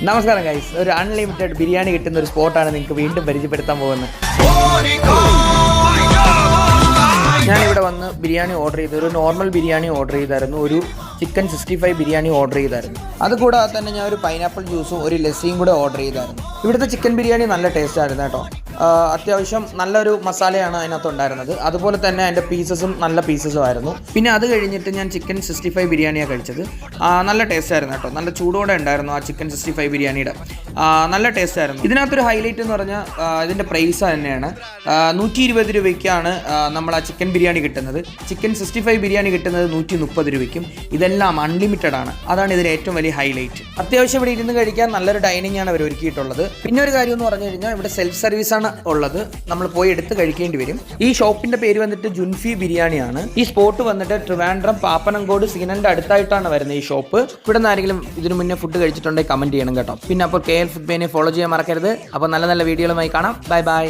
നമസ്കാരം ഗൈസ്, ഒരു അൺലിമിറ്റഡ് ബിരിയാണി കിട്ടുന്ന ഒരു സ്പോട്ടാണ് നിങ്ങൾക്ക് വീണ്ടും പരിചയപ്പെടുത്താൻ പോകുന്നത്. ഞാനിവിടെ വന്ന് ബിരിയാണി ഓർഡർ ചെയ്തു. ഒരു നോർമൽ ബിരിയാണി ഓർഡർ ചെയ്തായിരുന്നു, ഒരു ചിക്കൻ 65 ബിരിയാണി ഓർഡർ ചെയ്തായിരുന്നു. അതുകൂടാതെ തന്നെ ഞാൻ ഒരു പൈനാപ്പിൾ ജ്യൂസും ഒരു ലസ്സിയും കൂടെ ഓർഡർ ചെയ്തായിരുന്നു. ഇവിടുത്തെ ചിക്കൻ ബിരിയാണി നല്ല ടേസ്റ്റ് ആയിരുന്നു കേട്ടോ. അത്യാവശ്യം നല്ലൊരു മസാലയാണ് അതിനകത്ത് ഉണ്ടായിരുന്നത്. അതുപോലെ തന്നെ അതിൻ്റെ പീസസും നല്ല പീസസും ആയിരുന്നു. പിന്നെ അത് കഴിഞ്ഞിട്ട് ഞാൻ ചിക്കൻ 65 ബിരിയാണിയാണ് കഴിച്ചത്. നല്ല ടേസ്റ്റ് ആയിരുന്നു കേട്ടോ. നല്ല ചൂടോടെ ഉണ്ടായിരുന്നു ആ ചിക്കൻ 65 ബിരിയാണിയുടെ. നല്ല ടേസ്റ്റ് ആയിരുന്നു. ഇതിനകത്തൊരു ഹൈലൈറ്റ് എന്ന് പറഞ്ഞാൽ ഇതിൻ്റെ പ്രൈസ് തന്നെയാണ്. 120 രൂപയ്ക്കാണ് നമ്മൾ ആ ചിക്കൻ ബിരിയാണി കിട്ടുന്നത്. ചിക്കൻ 65 ബിരിയാണി കിട്ടുന്നത് 130 രൂപയ്ക്കും. ഇതെല്ലാം അൺലിമിറ്റഡ് ആണ്. അതാണ് ഇതിൻ്റെ ഏറ്റവും വലിയ ഹൈലൈറ്റ്. അത്യാവശ്യം ഇവിടെ ഇരുന്ന് കഴിക്കാൻ നല്ലൊരു ഡൈനിങ് ആണ് അവർ ഒരുക്കിയിട്ടുള്ളത്. പിന്നെ ഒരു കാര്യം എന്ന് പറഞ്ഞു കഴിഞ്ഞാൽ ഇവിടെ സെൽഫ് സർവീസ് ആണ് ഉള്ളത്. നമ്മൾ പോയി എടുത്ത് കഴിക്കേണ്ടി വരും. ഈ ഷോപ്പിന്റെ പേര് വന്നിട്ട് ജുൻഫി ബിരിയാണിയാണ്. ഈ സ്പോട്ട് വന്നിട്ട് ട്രിവാൻഡ്രം പാപ്പനംകോട് സീനന്റെ അടുത്തായിട്ടാണ് വരുന്നത് ഈ ഷോപ്പ്. ഇവിടെ നിന്ന് ആരെങ്കിലും ഇതിനു മുന്നേ ഫുഡ് കഴിച്ചിട്ടുണ്ടെങ്കിൽ കമന്റ് ചെയ്യണം കേട്ടോ. പിന്നെ അപ്പോൾ KL ഫുഡ് ബേനെ ഫോളോ ചെയ്യാൻ മറക്കരുത്. അപ്പോൾ നല്ല നല്ല വീഡിയോകളുമായി കാണാം. Bye bye.